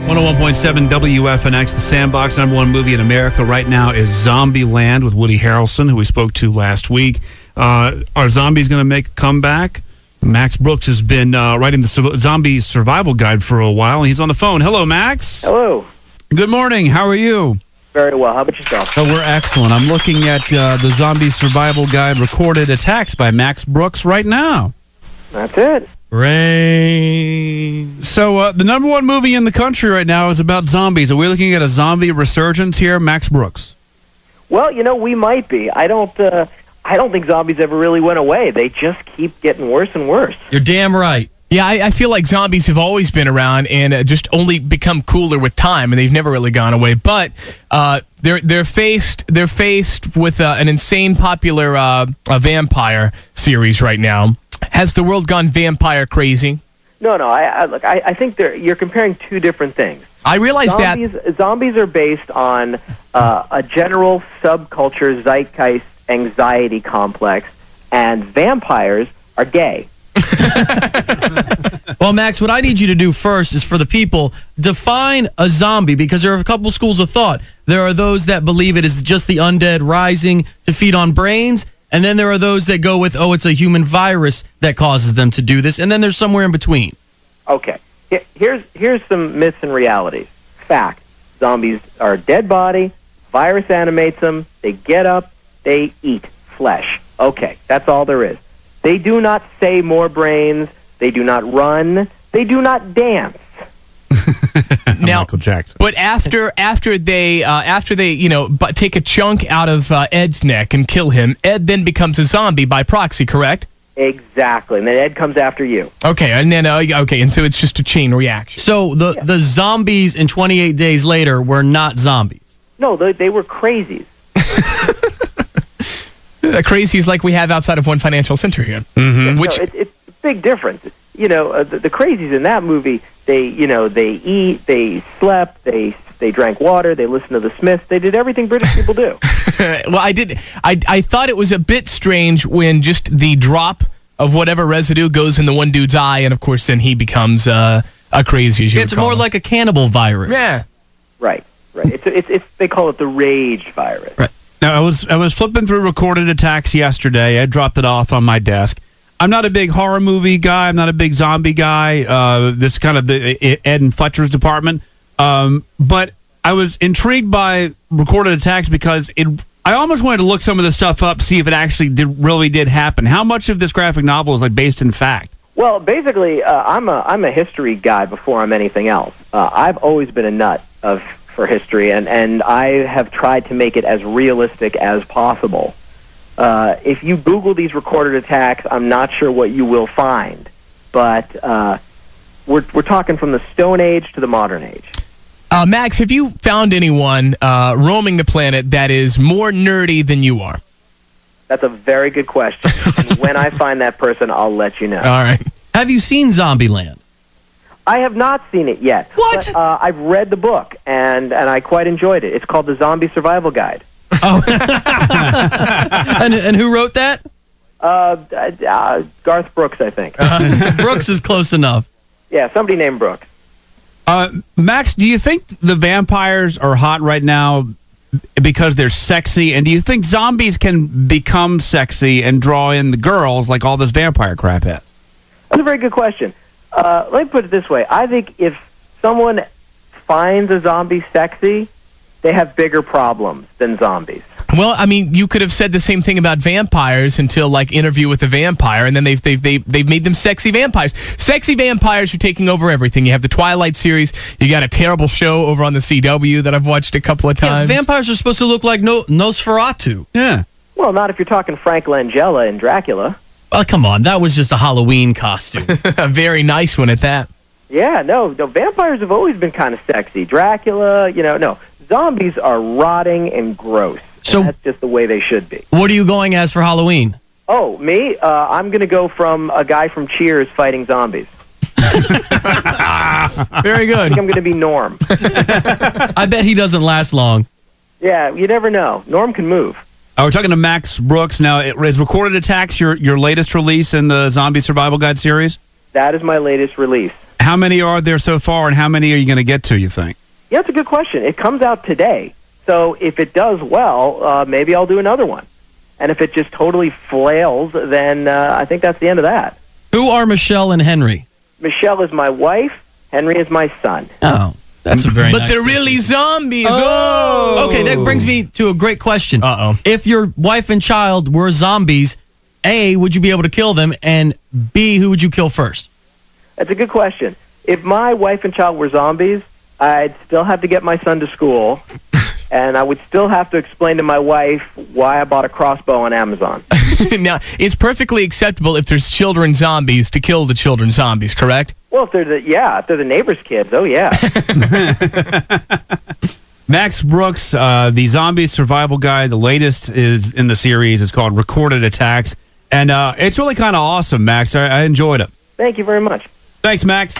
101.7 WFNX, the SandBox #1 movie in America right now is Zombieland with Woody Harrelson, who we spoke to last week. Are zombies going to make a comeback? Max Brooks has been writing the zombie survival guide for a while, and he's on the phone. Hello, Max. Hello. Good morning. How are you? Very well. How about yourself? Oh, we're excellent. I'm looking at the zombie survival guide, Recorded Attacks by Max Brooks right now. That's it. Rain. So the #1 movie in the country right now is about zombies. Are we looking at a zombie resurgence here, Max Brooks? Well, we might be. I don't think zombies ever really went away. They just keep getting worse and worse. You're damn right. Yeah, I feel like zombies have always been around and just only become cooler with time, and they've never really gone away. But they're faced with an insane popular vampire series right now. Has the world gone vampire crazy? No. I think you're comparing two different things. I realize zombies are based on a general subculture zeitgeist anxiety complex, and vampires are gay. Well, Max, what I need you to do first is for the people, define a zombie, because there are a couple schools of thought. There are those that believe it is just the undead rising to feed on brains, and then there are those that go with, it's a human virus that causes them to do this, and then there's somewhere in between. Okay. Here's some myths and realities. Fact. Zombies are a dead body. Virus animates them. They get up. They eat flesh. Okay. That's all there is. They do not say more brains. They do not run. They do not dance. Now, Michael Jackson. But after they take a chunk out of Ed's neck and kill him, Ed then becomes a zombie by proxy, correct? Exactly, and then Ed comes after you. Okay, and then and so it's just a chain reaction. So the zombies in 28 Days Later were not zombies. No, they were crazies. Crazies like we have outside of One Financial Center here. Mm-hmm. Which it's a big difference. The crazies in that movie, they eat, they slept, they drank water, they listened to the Smiths, they did everything British people do. Well, I thought it was a bit strange when just the drop of whatever residue goes in the one dude's eye, and of course then he becomes a crazy. It's more like a cannibal virus. Yeah. Right. It's they call it the rage virus. Right. Now, I was flipping through Recorded Attacks yesterday. I dropped it off on my desk. I'm not a big horror movie guy. I'm not a big zombie guy. This is kind of the Ed and Fletcher's department. But I was intrigued by Recorded Attacks because I almost wanted to look some of this stuff up, see if it actually really did happen. How much of this graphic novel is based in fact? Well, basically, I'm a history guy before I'm anything else. I've always been a nut for history, and I have tried to make it as realistic as possible. If you Google these Recorded Attacks, I'm not sure what you will find, but we're talking from the Stone Age to the modern age. Max, have you found anyone roaming the planet that is more nerdy than you are? That's a very good question. And when I find that person, I'll let you know. All right. Have you seen Zombieland? I have not seen it yet. What? But, I've read the book, and I quite enjoyed it. It's called The Zombie Survival Guide. Oh. and who wrote that? Garth Brooks, I think. Brooks is close enough. Yeah, somebody named Brooks. Max, do you think the vampires are hot right now because they're sexy? And do you think zombies can become sexy and draw in the girls like all this vampire crap has? That's a very good question. Let me put it this way. I think if someone finds a zombie sexy, they have bigger problems than zombies. Well, I mean, you could have said the same thing about vampires until Interview with the Vampire, and then they've made them sexy vampires. Sexy vampires are taking over everything. You have the Twilight series. You got a terrible show over on the CW that I've watched a couple of times. Yeah, vampires are supposed to look like Nosferatu. Yeah. Well, not if you're talking Frank Langella and Dracula. Oh, come on. That was just a Halloween costume. A very nice one at that. Yeah, no, vampires have always been kind of sexy. Dracula, no. Zombies are rotting and gross. So that's just the way they should be. What are you going as for Halloween? Oh, me? I'm going to go from a guy from Cheers fighting zombies. Very good. I think I'm going to be Norm. I bet he doesn't last long. Yeah, you never know. Norm can move. We're talking to Max Brooks now. Is Recorded Attacks your latest release in the Zombie Survival Guide series? That is my latest release. How many are there so far, and how many are you going to get to, you think? Yeah, that's a good question. It comes out today. So if it does well, maybe I'll do another one. And if it just totally flails, then I think that's the end of that. Who are Michelle and Henry? Michelle is my wife. Henry is my son. Oh, that's a very But nice they're really zombies. Oh. Okay, that brings me to a great question. Uh-oh. If your wife and child were zombies, A, would you be able to kill them? And B, who would you kill first? That's a good question. If my wife and child were zombies, I'd still have to get my son to school, and I would still have to explain to my wife why I bought a crossbow on Amazon. Now, it's perfectly acceptable if there's children zombies to kill the children zombies, correct? Well, if they're the neighbor's kids, oh yeah. Max Brooks, the zombie survival guide, the latest is in the series. It's called Recorded Attacks, and it's really kind of awesome, Max. I enjoyed it. Thank you very much. Thanks, Max.